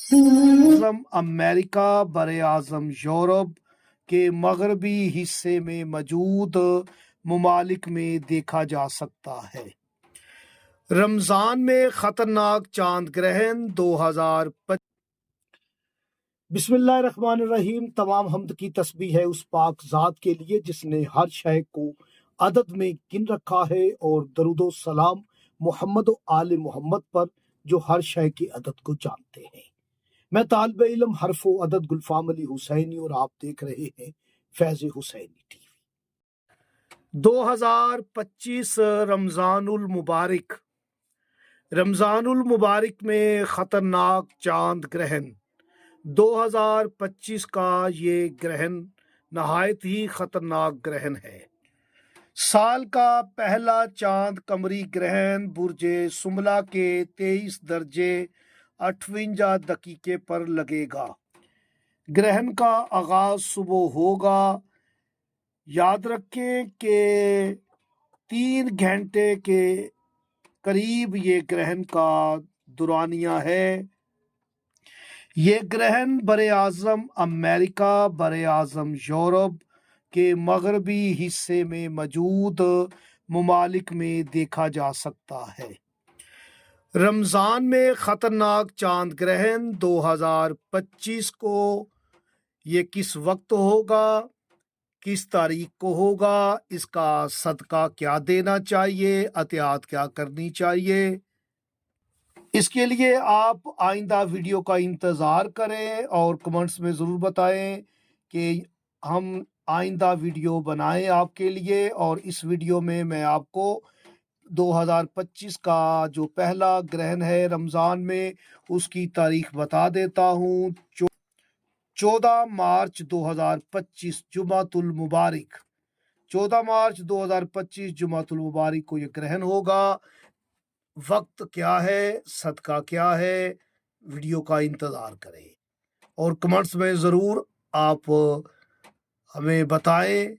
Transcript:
आज़म America बर आज़म Europe के मगरबी हिस्से में मौजूद ममालिक में देखा जा सकता है। रमज़ान में ख़तरनाक चांद ग्रहण 2025। बिस्मिल्लाहिर्रहमानिर्रहीम। तमाम हमद की तस्बीह है उस पाक ज़ात के लिए जिसने हर शय को अदद में गिन रखा है, और दरूदो सलाम मोहम्मद व आले मोहम्मद पर जो हर शय की अदद को जानते हैं। मैं तालिब इल्म हरफो अदद गुलफाम अली हुसैनी, और आप देख रहे हैं फैज़ हुसैनी टीवी। 2025 रमज़ानुल मुबारक। रमज़ानुल मुबारक में ख़तरनाक चांद ग्रहण 2025 का ये ग्रहण नहायत ही ख़तरनाक ग्रहण है। साल का पहला चांद कमरी ग्रहण बुर्जे सुमला के 23 दर्जे 58 दकीके पर लगेगा। ग्रहण का आगाज सुबह होगा। याद रखें कि 3 घंटे के करीब ये ग्रहण का दुरानिया है। ये ग्रहण बर आज़म अमेरिका बर आज़म यूरोप के मगरबी हिस्से में मौजूद ममालिक में देखा जा सकता है। रमज़ान में ख़तरनाक चांद ग्रहण 2025 को ये किस वक्त होगा, किस तारीख को होगा, इसका सदका क्या देना चाहिए, एहतियात क्या करनी चाहिए, इसके लिए आप आइंदा वीडियो का इंतज़ार करें और कमेंट्स में ज़रूर बताएं कि हम आइंदा वीडियो बनाएं आपके लिए। और इस वीडियो में मैं आपको 2025 का जो पहला ग्रहण है रमज़ान में, उसकी तारीख बता देता हूँ। 14 मार्च 2025 जुमातुल मुबारक। 14 मार्च 2025 जुमातुल मुबारक को ये ग्रहण होगा। वक्त क्या है, सदका क्या है, वीडियो का इंतज़ार करें और कमेंट्स में ज़रूर आप हमें बताएं